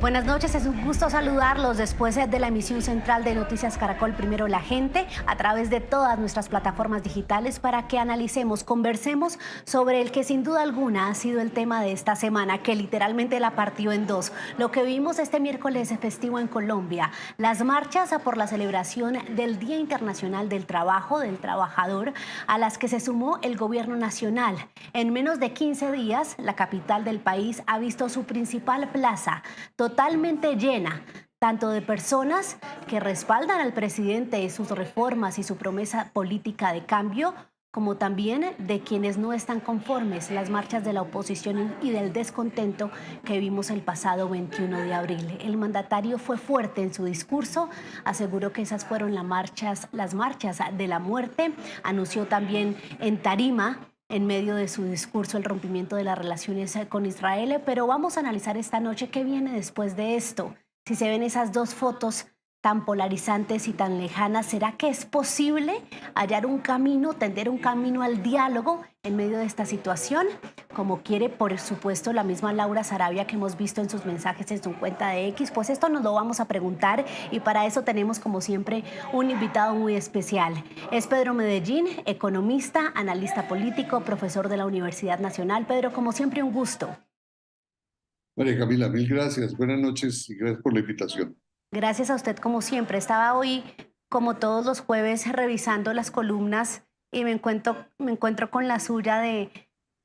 Buenas noches, es un gusto saludarlos después de la emisión central de Noticias Caracol, Primero la Gente, a través de todas nuestras plataformas digitales para que analicemos, conversemos sobre el que sin duda alguna ha sido el tema de esta semana, que literalmente la partió en dos. Lo que vimos este miércoles festivo en Colombia, las marchas por la celebración del Día Internacional del Trabajo, del Trabajador, a las que se sumó el gobierno nacional. En menos de 15 días, la capital del país ha visto su principal plaza totalmente llena, tanto de personas que respaldan al presidente y sus reformas y su promesa política de cambio, como también de quienes no están conformes, las marchas de la oposición y del descontento que vimos el pasado 21 de abril. El mandatario fue fuerte en su discurso, aseguró que esas fueron las marchas de la muerte, anunció también en tarima, en medio de su discurso, el rompimiento de las relaciones con Israel, pero vamos a analizar esta noche qué viene después de esto. Si se ven esas dos fotos tan polarizantes y tan lejanas, ¿será que es posible hallar un camino, tender un camino al diálogo en medio de esta situación? Como quiere, por supuesto, la misma Laura Sarabia que hemos visto en sus mensajes en su cuenta de X, pues esto nos lo vamos a preguntar y para eso tenemos, como siempre, un invitado muy especial. Es Pedro Medellín, economista, analista político, profesor de la Universidad Nacional. Pedro, como siempre, un gusto. María Camila, mil gracias. Buenas noches y gracias por la invitación. Gracias a usted, como siempre. Estaba hoy, como todos los jueves, revisando las columnas y me encuentro con la suya de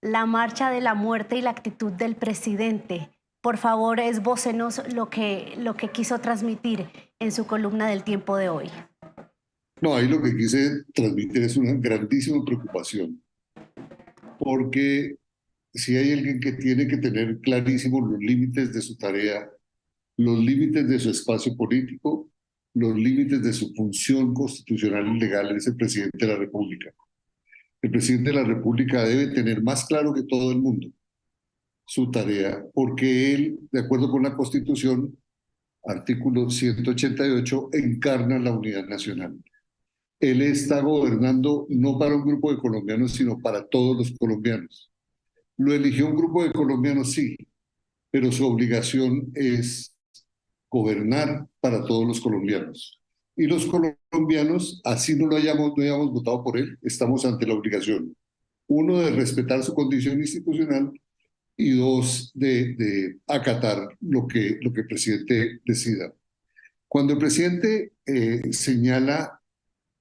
la marcha de la muerte y la actitud del presidente. Por favor, esbócenos lo que quiso transmitir en su columna del Tiempo de hoy. No, ahí lo que quise transmitir es una grandísima preocupación, porque si hay alguien que tiene que tener clarísimos los límites de su tarea, los límites de su espacio político, los límites de su función constitucional y legal, es el presidente de la República. El presidente de la República debe tener más claro que todo el mundo su tarea, porque él, de acuerdo con la Constitución, artículo 188, encarna la unidad nacional. Él está gobernando no para un grupo de colombianos, sino para todos los colombianos. Lo eligió un grupo de colombianos, sí, pero su obligación es gobernar para todos los colombianos. Y los colombianos, así no hayamos votado por él, estamos ante la obligación, uno, de respetar su condición institucional y dos, de acatar lo que el presidente decida. Cuando el presidente señala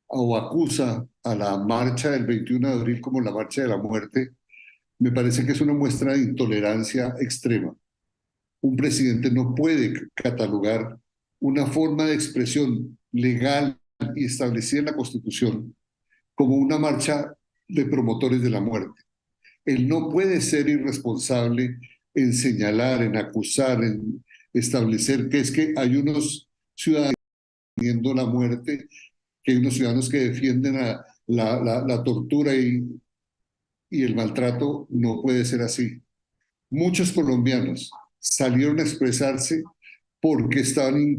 o acusa a la marcha del 21 de abril como la marcha de la muerte, me parece que es una muestra de intolerancia extrema. Un presidente no puede catalogar una forma de expresión legal y establecida en la Constitución como una marcha de promotores de la muerte. Él no puede ser irresponsable en señalar, en acusar, en establecer que es que hay unos ciudadanos defendiendo la muerte, que hay unos ciudadanos que defienden la tortura y el maltrato. No puede ser así. Muchos colombianos salieron a expresarse porque estaban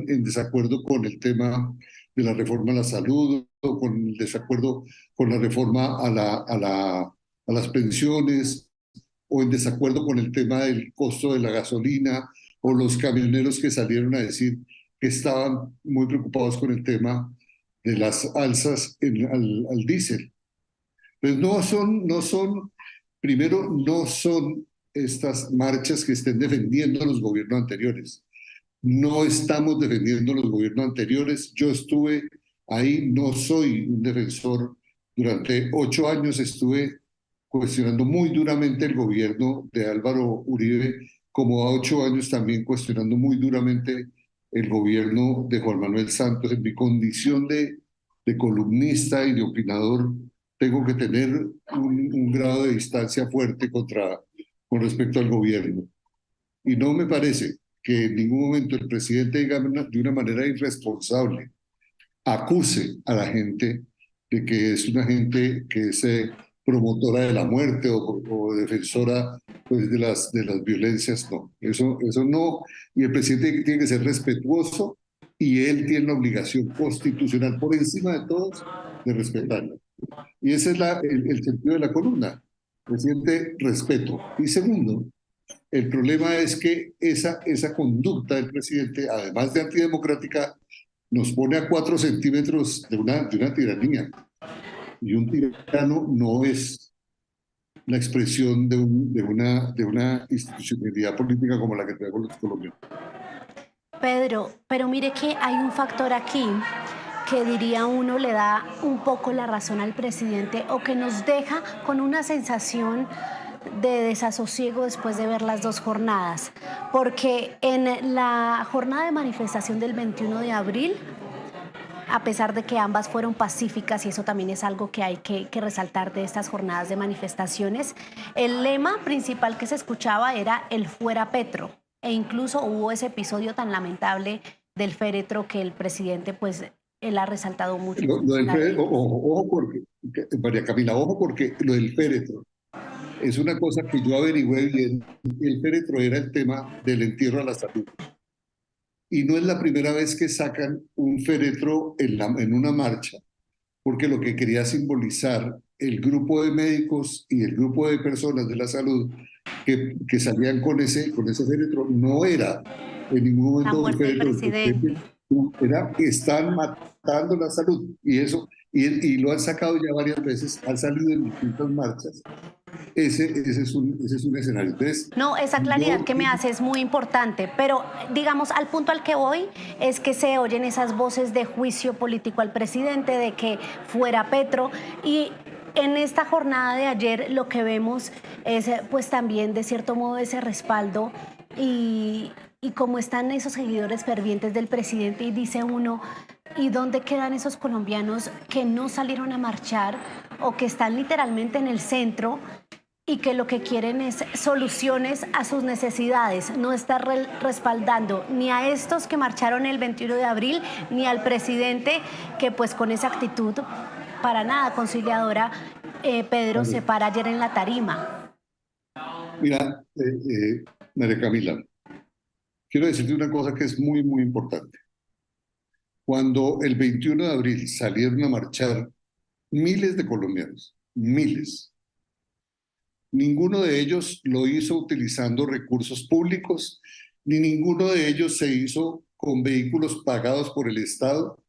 en desacuerdo con el tema de la reforma a la salud, o con el desacuerdo con la reforma a las pensiones, o en desacuerdo con el tema del costo de la gasolina, o los camioneros que salieron a decir que estaban muy preocupados con el tema de las alzas al diésel. Pues primero, no son estas marchas que estén defendiendo a los gobiernos anteriores. No estamos defendiendo a los gobiernos anteriores. Yo estuve ahí, no soy un defensor. Durante 8 años estuve cuestionando muy duramente el gobierno de Álvaro Uribe, como a 8 años también cuestionando muy duramente el gobierno de Juan Manuel Santos. En mi condición de columnista y de opinador, tengo que tener un grado de distancia fuerte con respecto al gobierno. Y no me parece que en ningún momento el presidente diga de una manera irresponsable, acuse a la gente de que es una gente que es promotora de la muerte o defensora, pues, de las violencias. No, eso no. Y el presidente tiene que ser respetuoso, y él tiene la obligación constitucional, por encima de todos, de respetarla. Y ese es el sentido de la columna. Presidente, respeto. Y segundo, El problema es que esa conducta del presidente, además de antidemocrática, nos pone a 4 centímetros de una tiranía. Y un tirano no es la expresión de una institucionalidad política como la que tenemos los colombianos. Pedro, pero mire que hay un factor aquí que diría uno le da un poco la razón al presidente o que nos deja con una sensación de desasosiego después de ver las dos jornadas. Porque en la jornada de manifestación del 21 de abril, a pesar de que ambas fueron pacíficas, y eso también es algo que hay que resaltar de estas jornadas de manifestaciones, el lema principal que se escuchaba era el fuera Petro, e incluso hubo ese episodio tan lamentable del féretro que el presidente, pues, él ha resaltado mucho. Ojo, porque, María Camila, ojo, porque lo del féretro es una cosa que yo averigüé bien. El féretro era el tema del entierro a la salud. Y no es la primera vez que sacan un féretro en una marcha, porque lo que quería simbolizar el grupo de médicos y el grupo de personas de la salud que salían con ese féretro no era en ningún La momento un muerte del féretro, presidente. era que están matando la salud. Y lo han sacado ya varias veces, han salido en distintas marchas. Ese es un escenario. Entonces, No, esa claridad que me hace es muy importante, pero digamos, al punto al que voy es que se oyen esas voces de juicio político al presidente, de que fuera Petro, y en esta jornada de ayer lo que vemos es pues también de cierto modo ese respaldo y como están esos seguidores fervientes del presidente y dice uno, ¿y dónde quedan esos colombianos que no salieron a marchar o que están literalmente en el centro y que lo que quieren es soluciones a sus necesidades? No está respaldando ni a estos que marcharon el 21 de abril, ni al presidente que pues con esa actitud para nada conciliadora, Pedro se para ayer en la tarima. Mira, María Camila, quiero decirte una cosa que es muy, muy importante. Cuando el 21 de abril salieron a marchar miles de colombianos, miles, ninguno de ellos lo hizo utilizando recursos públicos, ni ninguno de ellos se hizo con vehículos pagados por el Estado,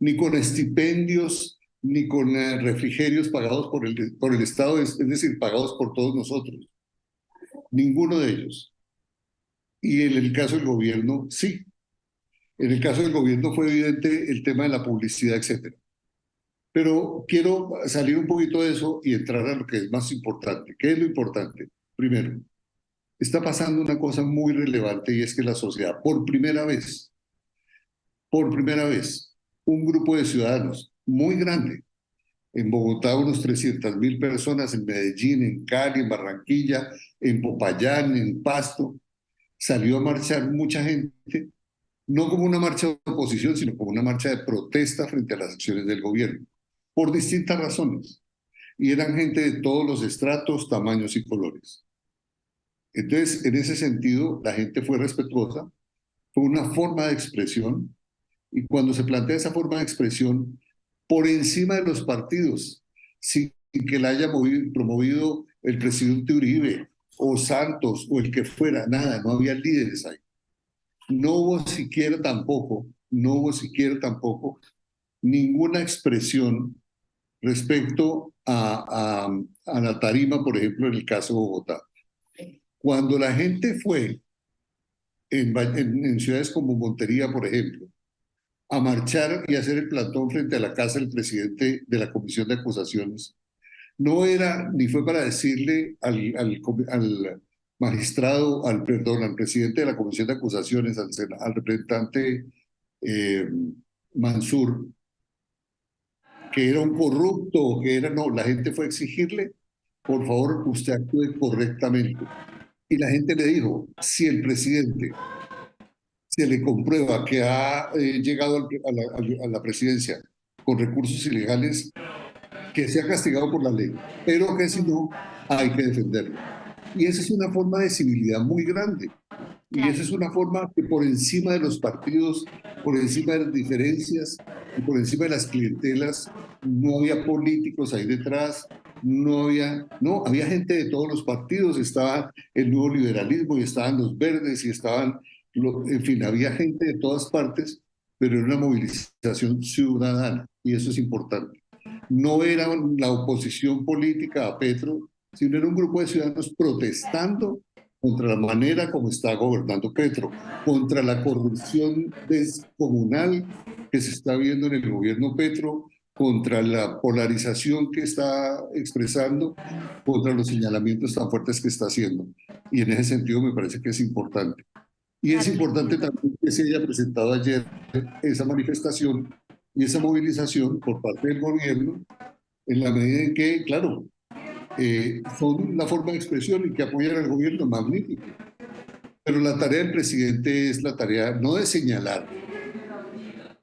ni con estipendios, ni con refrigerios pagados por el Estado, es decir, pagados por todos nosotros. Ninguno de ellos. Y en el caso del gobierno, sí. En el caso del gobierno fue evidente el tema de la publicidad, etcétera. Pero quiero salir un poquito de eso y entrar a lo que es más importante. ¿Qué es lo importante? Primero, está pasando una cosa muy relevante y es que la sociedad, por primera vez, un grupo de ciudadanos muy grande, en Bogotá unos 300.000 personas, en Medellín, en Cali, en Barranquilla, en Popayán, en Pasto, salió a marchar mucha gente, no como una marcha de oposición, sino como una marcha de protesta frente a las acciones del gobierno, por distintas razones. Y eran gente de todos los estratos, tamaños y colores. Entonces, en ese sentido, la gente fue respetuosa, fue una forma de expresión, y cuando se plantea esa forma de expresión, por encima de los partidos, sin que la haya promovido el presidente Uribe, o Santos, o el que fuera, nada, no había líderes ahí. No hubo siquiera tampoco ninguna expresión respecto a la tarima, por ejemplo, en el caso de Bogotá. Cuando la gente fue en ciudades como Montería, por ejemplo, a marchar y hacer el plantón frente a la casa del presidente de la Comisión de Acusaciones, no era ni fue para decirle al magistrado, al presidente de la Comisión de Acusaciones, al representante Mansur, que era un corrupto, no, la gente fue a exigirle, por favor, usted actúe correctamente. Y la gente le dijo, si el presidente se le comprueba que ha llegado a la presidencia con recursos ilegales, que sea castigado por la ley, pero que si no, hay que defenderlo. Y esa es una forma de civilidad muy grande. Y esa es una forma que por encima de los partidos, por encima de las diferencias y por encima de las clientelas, no había políticos ahí detrás, no, había gente de todos los partidos, estaba el nuevo liberalismo y estaban los verdes y estaban, en fin, había gente de todas partes, pero era una movilización ciudadana y eso es importante. No era la oposición política a Petro, sino era un grupo de ciudadanos protestando contra la manera como está gobernando Petro, contra la corrupción descomunal que se está viendo en el gobierno Petro, contra la polarización que está expresando, contra los señalamientos tan fuertes que está haciendo. Y en ese sentido me parece que es importante. Y es Claro, le importante entiendo. también que se haya presentado ayer esa manifestación y esa movilización por parte del gobierno, en la medida en que, claro, son la forma de expresión y que apoyan al gobierno, magnífico. Pero la tarea del presidente es la tarea no de señalar,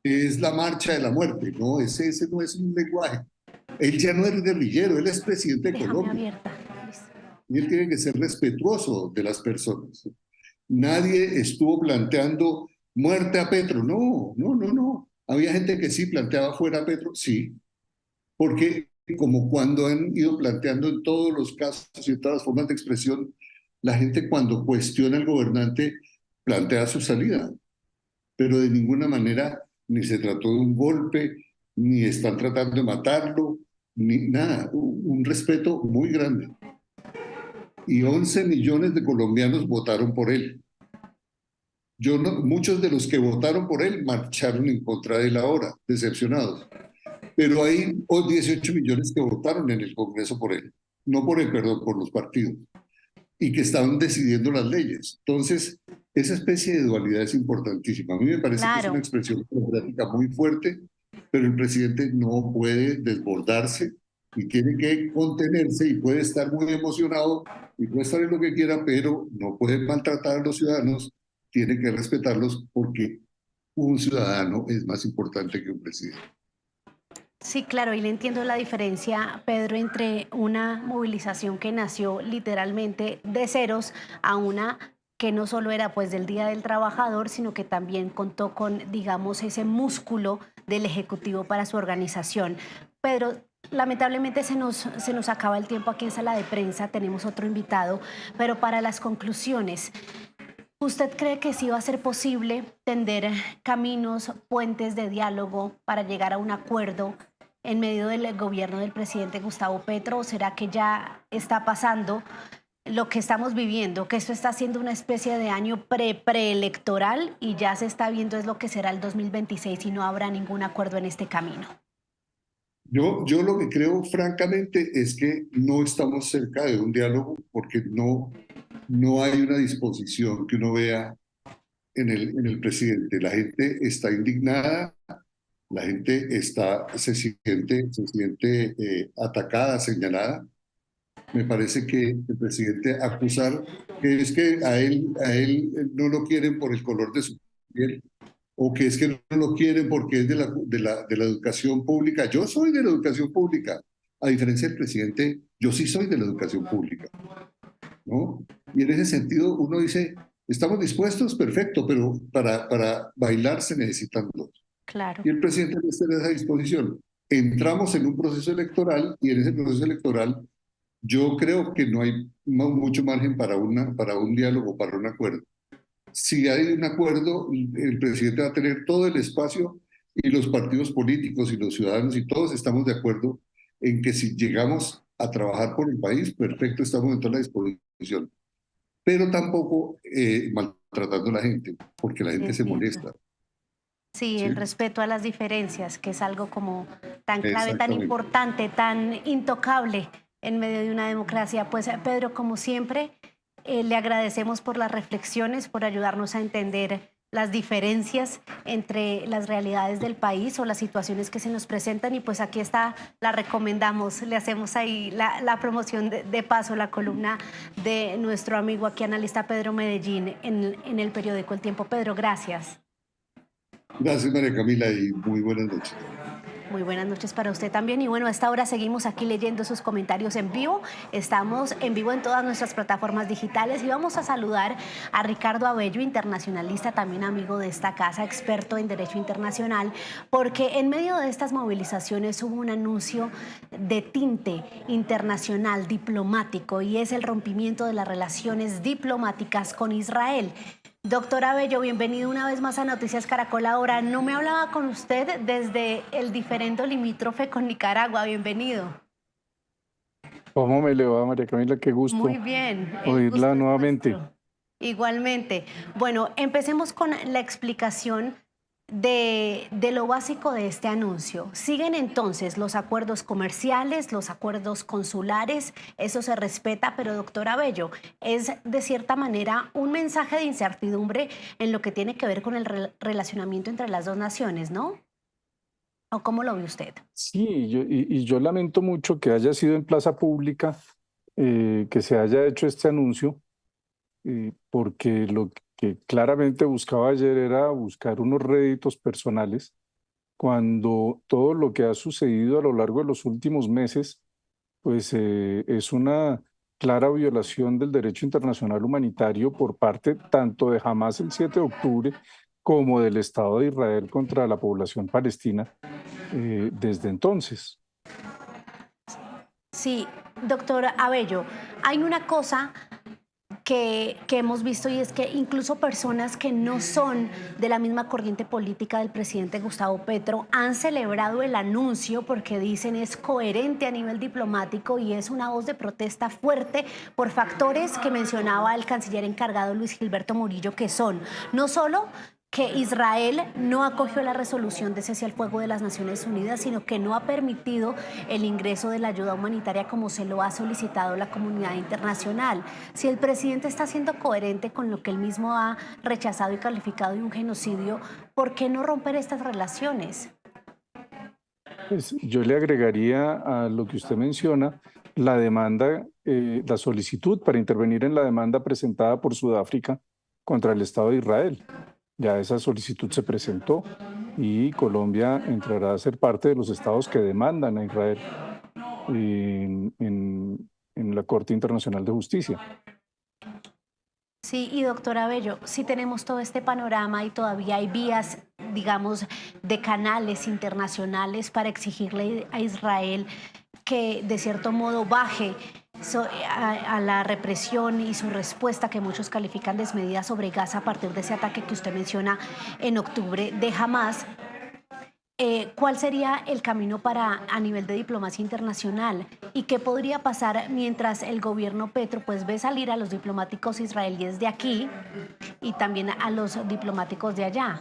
es la marcha de la muerte, ¿no? Ese no es un lenguaje. Él ya no es guerrillero, él es presidente de Déjame Colombia. abierta, Luis. Y él tiene que ser respetuoso de las personas. Nadie estuvo planteando muerte a Petro. No, no, no, no. Había gente que sí planteaba fuera a Petro, sí, porque como cuando han ido planteando en todos los casos y en todas las formas de expresión, la gente cuando cuestiona al gobernante plantea su salida, pero de ninguna manera ni se trató de un golpe, ni están tratando de matarlo, ni nada. Un respeto muy grande. Y 11 millones de colombianos votaron por él. Yo no, muchos de los que votaron por él marcharon en contra de él ahora, decepcionados. Pero hay 18 millones que votaron en el Congreso por él, no por él, perdón, por los partidos, y que estaban decidiendo las leyes. Entonces, esa especie de dualidad es importantísima. A mí me parece que es una Claro. expresión democrática muy fuerte, pero el presidente no puede desbordarse y tiene que contenerse y puede estar muy emocionado y puede estar en lo que quiera, pero no puede maltratar a los ciudadanos, tiene que respetarlos porque un ciudadano es más importante que un presidente. Sí, claro, y le entiendo la diferencia, Pedro, entre una movilización que nació literalmente de ceros a una que no solo era pues del Día del Trabajador, sino que también contó con, digamos, ese músculo del Ejecutivo para su organización. Pedro, lamentablemente se nos acaba el tiempo aquí en Sala de Prensa, tenemos otro invitado, pero para las conclusiones, ¿usted cree que sí va a ser posible tender caminos, puentes de diálogo para llegar a un acuerdo en medio del gobierno del presidente Gustavo Petro? ¿O será que ya está pasando lo que estamos viviendo, que esto está siendo una especie de año preelectoral y ya se está viendo es lo que será el 2026 y no habrá ningún acuerdo en este camino? Yo lo que creo francamente es que no estamos cerca de un diálogo porque no hay una disposición que uno vea en el presidente. La gente está indignada, la gente se siente atacada, señalada. Me parece que el presidente acusar que es que a él no lo quieren por el color de su piel o que es que no lo quieren porque es de la educación pública. Yo soy de la educación pública. A diferencia del presidente, yo sí soy de la educación pública, ¿no? Y en ese sentido uno dice, estamos dispuestos, perfecto, pero para bailar se necesitan dos. Claro. Y el presidente no está en esa disposición. Entramos en un proceso electoral y en ese proceso electoral yo creo que no hay mucho margen para un diálogo, para un acuerdo. Si hay un acuerdo, el presidente va a tener todo el espacio y los partidos políticos y los ciudadanos y todos estamos de acuerdo en que si llegamos a trabajar por el país, perfecto, estamos en toda la disposición. Pero tampoco maltratando a la gente, porque la gente se Entiendo. molesta. Sí, el ¿Sí? respeto a las diferencias, que es algo como tan clave, tan Exactamente. importante, tan intocable en medio de una democracia. Pues Pedro, como siempre, le agradecemos por las reflexiones, por ayudarnos a entender las diferencias entre las realidades del país o las situaciones que se nos presentan y pues aquí está, la recomendamos, le hacemos ahí la promoción de paso, la columna de nuestro amigo aquí analista Pedro Medellín en el periódico El Tiempo. Pedro, gracias. Gracias, María Camila, y muy buenas noches. Muy buenas noches para usted también. Y bueno, a esta hora seguimos aquí leyendo sus comentarios en vivo. Estamos en vivo en todas nuestras plataformas digitales y vamos a saludar a Ricardo Abello, internacionalista, también amigo de esta casa, experto en Derecho Internacional, porque en medio de estas movilizaciones hubo un anuncio de tinte internacional, diplomático, y es el rompimiento de las relaciones diplomáticas con Israel. Doctora Abello, bienvenido una vez más a Noticias Caracol. Ahora, no me hablaba con usted desde el diferendo limítrofe con Nicaragua. Bienvenido. ¿Cómo me le va, María Camila? Qué Muy gusto bien, el oírla gusto es nuevamente. nuestro. Igualmente. Bueno, empecemos con la explicación de lo básico de este anuncio. ¿Siguen entonces los acuerdos comerciales, los acuerdos consulares? Eso se respeta, pero doctora Bello, es de cierta manera un mensaje de incertidumbre en lo que tiene que ver con el relacionamiento entre las dos naciones, ¿no? ¿O cómo lo ve usted? Sí, yo lamento mucho que haya sido en plaza pública, que se haya hecho este anuncio, porque lo que claramente buscaba ayer era buscar unos réditos personales, cuando todo lo que ha sucedido a lo largo de los últimos meses, pues es una clara violación del derecho internacional humanitario por parte tanto de Hamás el 7 de octubre como del Estado de Israel contra la población palestina desde entonces. Sí, doctora Abello, hay una cosa que hemos visto y es que incluso personas que no son de la misma corriente política del presidente Gustavo Petro han celebrado el anuncio porque dicen es coherente a nivel diplomático y es una voz de protesta fuerte por factores que mencionaba el canciller encargado Luis Gilberto Murillo, que son no solo que Israel no acogió la resolución de cese al fuego de las Naciones Unidas, sino que no ha permitido el ingreso de la ayuda humanitaria como se lo ha solicitado la comunidad internacional. Si el presidente está siendo coherente con lo que él mismo ha rechazado y calificado de un genocidio, ¿por qué no romper estas relaciones? Pues yo le agregaría a lo que usted menciona la demanda, la solicitud para intervenir en la demanda presentada por Sudáfrica contra el Estado de Israel. Ya esa solicitud se presentó y Colombia entrará a ser parte de los estados que demandan a Israel en la Corte Internacional de Justicia. Sí, y doctora Bello, si tenemos todo este panorama y todavía hay vías, digamos, de canales internacionales para exigirle a Israel que de cierto modo baje a la represión y su respuesta que muchos califican desmedida sobre Gaza a partir de ese ataque que usted menciona en octubre de Hamás. ¿Cuál sería el camino a nivel de diplomacia internacional? ¿Y qué podría pasar mientras el gobierno Petro pues ve salir a los diplomáticos israelíes de aquí y también a los diplomáticos de allá?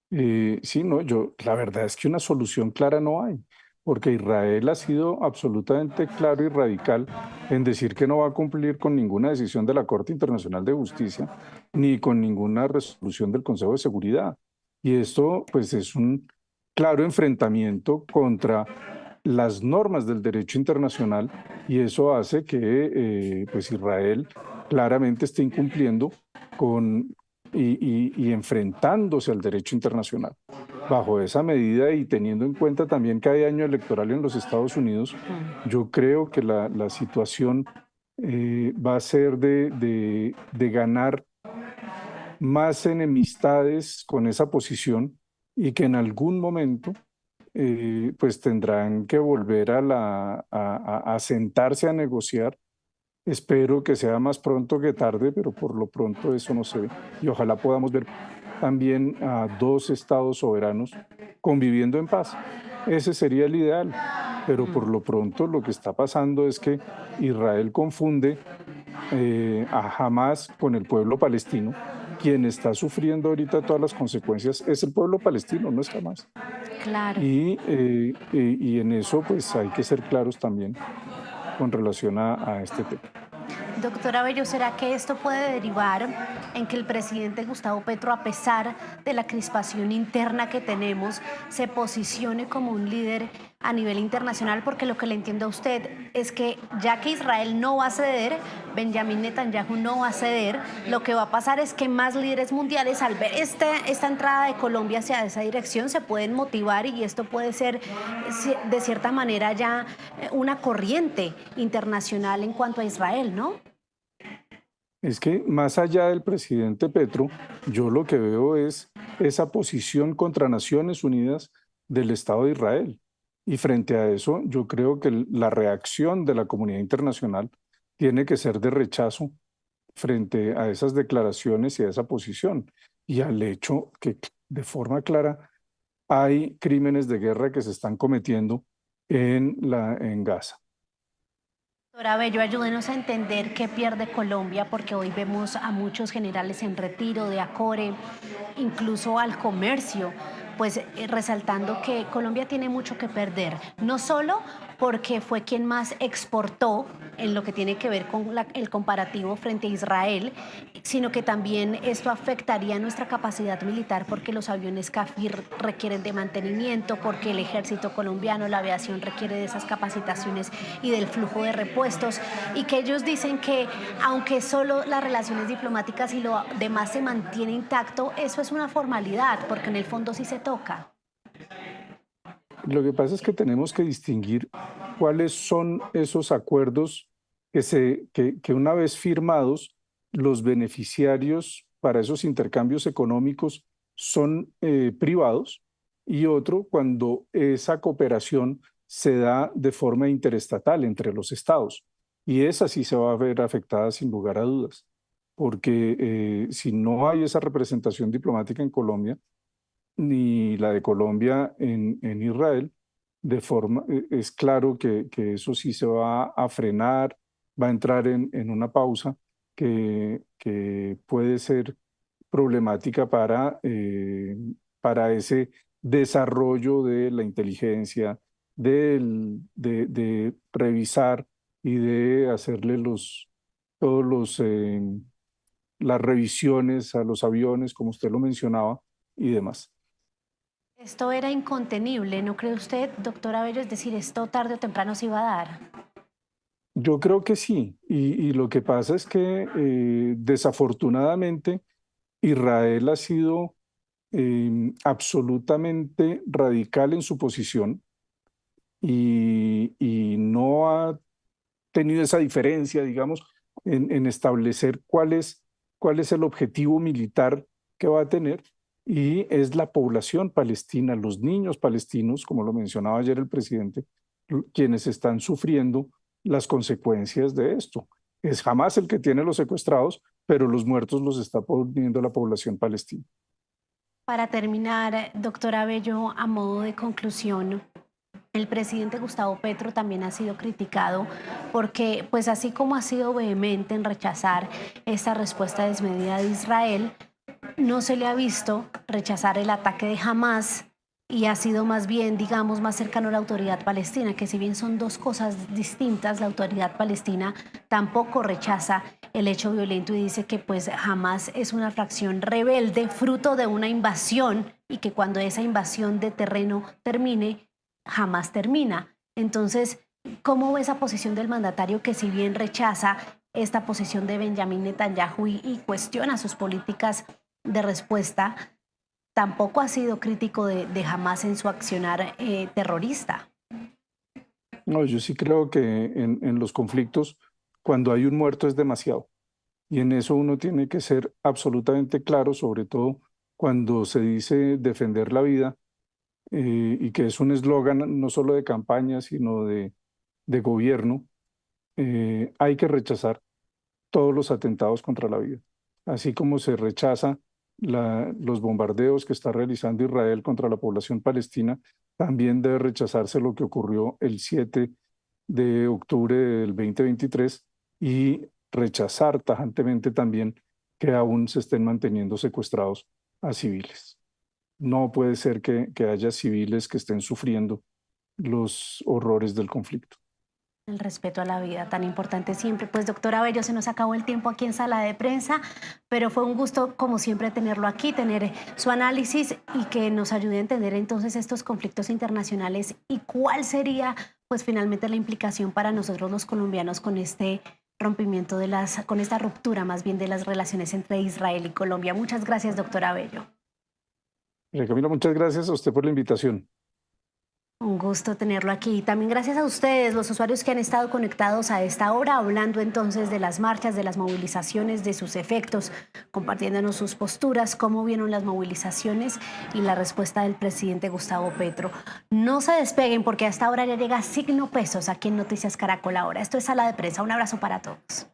Sí, no, la verdad es que una solución clara no hay, porque Israel ha sido absolutamente claro y radical en decir que no va a cumplir con ninguna decisión de la Corte Internacional de Justicia ni con ninguna resolución del Consejo de Seguridad. Y esto, pues, es un claro enfrentamiento contra las normas del derecho internacional y eso hace que, pues, Israel claramente esté incumpliendo y enfrentándose al derecho internacional. Bajo esa medida y teniendo en cuenta también que hay año electoral en los Estados Unidos, yo creo que la situación va a ser de ganar más enemistades con esa posición y que en algún momento pues tendrán que volver a sentarse a negociar. Espero que sea más pronto que tarde, pero por lo pronto eso no se ve. Y ojalá podamos ver también a dos estados soberanos conviviendo en paz. Ese sería el ideal, pero por lo pronto lo que está pasando es que Israel confunde a Hamás con el pueblo palestino. Quien está sufriendo ahorita todas las consecuencias es el pueblo palestino, no es Hamás. Claro. Y en eso pues hay que ser claros también con relación a este tema. Doctora Bello, ¿será que esto puede derivar en que el presidente Gustavo Petro, a pesar de la crispación interna que tenemos, se posicione como un líder a nivel internacional, porque lo que le entiendo a usted es que ya que Israel no va a ceder, Benjamín Netanyahu no va a ceder, lo que va a pasar es que más líderes mundiales, al ver esta entrada de Colombia hacia esa dirección, se pueden motivar y esto puede ser de cierta manera ya una corriente internacional en cuanto a Israel, ¿no? Es que más allá del presidente Petro, yo lo que veo es esa posición contra Naciones Unidas del Estado de Israel. Y frente a eso, yo creo que la reacción de la comunidad internacional tiene que ser de rechazo frente a esas declaraciones y a esa posición y al hecho que de forma clara hay crímenes de guerra que se están cometiendo en Gaza. Doctora Bello, ayúdenos a entender qué pierde Colombia, porque hoy vemos a muchos generales en retiro de Acore, incluso al comercio, pues resaltando que Colombia tiene mucho que perder, no solo porque fue quien más exportó en lo que tiene que ver con el comparativo frente a Israel, sino que también esto afectaría nuestra capacidad militar porque los aviones Kafir requieren de mantenimiento, porque el ejército colombiano, la aviación requiere de esas capacitaciones y del flujo de repuestos, y que ellos dicen que aunque solo las relaciones diplomáticas y lo demás se mantiene intacto, eso es una formalidad, porque en el fondo sí se toca. Lo que pasa es que tenemos que distinguir cuáles son esos acuerdos que una vez firmados, los beneficiarios para esos intercambios económicos son privados, y otro cuando esa cooperación se da de forma interestatal entre los estados. Y esa sí se va a ver afectada sin lugar a dudas, porque si no hay esa representación diplomática en Colombia, ni la de Colombia en Israel, es claro que eso sí se va a frenar, va a entrar en una pausa que puede ser problemática para ese desarrollo de la inteligencia, de revisar y de hacerle todos las revisiones a los aviones, como usted lo mencionaba, y demás. Esto era incontenible, ¿no cree usted, doctora Bello? Es decir, esto tarde o temprano se iba a dar. Yo creo que sí, y lo que pasa es que desafortunadamente Israel ha sido absolutamente radical en su posición y no ha tenido esa diferencia, digamos, en establecer cuál es el objetivo militar que va a tener, y es la población palestina, los niños palestinos, como lo mencionaba ayer el presidente, quienes están sufriendo las consecuencias de esto. Es Hamás el que tiene los secuestrados, pero los muertos los está poniendo la población palestina. Para terminar, doctora Bello, a modo de conclusión, el presidente Gustavo Petro también ha sido criticado porque, pues así como ha sido vehemente en rechazar esta respuesta desmedida de Israel, no se le ha visto rechazar el ataque de Hamás y ha sido más bien, digamos, más cercano a la autoridad palestina, que si bien son dos cosas distintas, la autoridad palestina tampoco rechaza el hecho violento y dice que pues Hamás es una fracción rebelde, fruto de una invasión, y que cuando esa invasión de terreno termine, Hamás termina. Entonces, ¿cómo ve esa posición del mandatario que si bien rechaza esta posición de Benjamín Netanyahu y cuestiona sus políticas de respuesta, tampoco ha sido crítico de Hamás en su accionar terrorista? No, yo sí creo que en los conflictos, cuando hay un muerto es demasiado. Y en eso uno tiene que ser absolutamente claro, sobre todo cuando se dice defender la vida, y que es un eslogan no solo de campaña, sino de gobierno. Hay que rechazar todos los atentados contra la vida, así como se rechaza los bombardeos que está realizando Israel contra la población palestina. También debe rechazarse lo que ocurrió el 7 de octubre del 2023 y rechazar tajantemente también que aún se estén manteniendo secuestrados a civiles. No puede ser que haya civiles que estén sufriendo los horrores del conflicto. El respeto a la vida, tan importante siempre. Pues doctora Bello, se nos acabó el tiempo aquí en Sala de Prensa, pero fue un gusto como siempre tenerlo aquí, tener su análisis y que nos ayude a entender entonces estos conflictos internacionales y cuál sería pues finalmente la implicación para nosotros los colombianos con este rompimiento con esta ruptura más bien de las relaciones entre Israel y Colombia. Muchas gracias, doctora Bello. Camila, muchas gracias a usted por la invitación. Un gusto tenerlo aquí. También gracias a ustedes, los usuarios que han estado conectados a esta hora, hablando entonces de las marchas, de las movilizaciones, de sus efectos, compartiéndonos sus posturas, cómo vieron las movilizaciones y la respuesta del presidente Gustavo Petro. No se despeguen porque hasta ahora ya llega Signo Pesos aquí en Noticias Caracol Ahora. Esto es Sala de Prensa. Un abrazo para todos.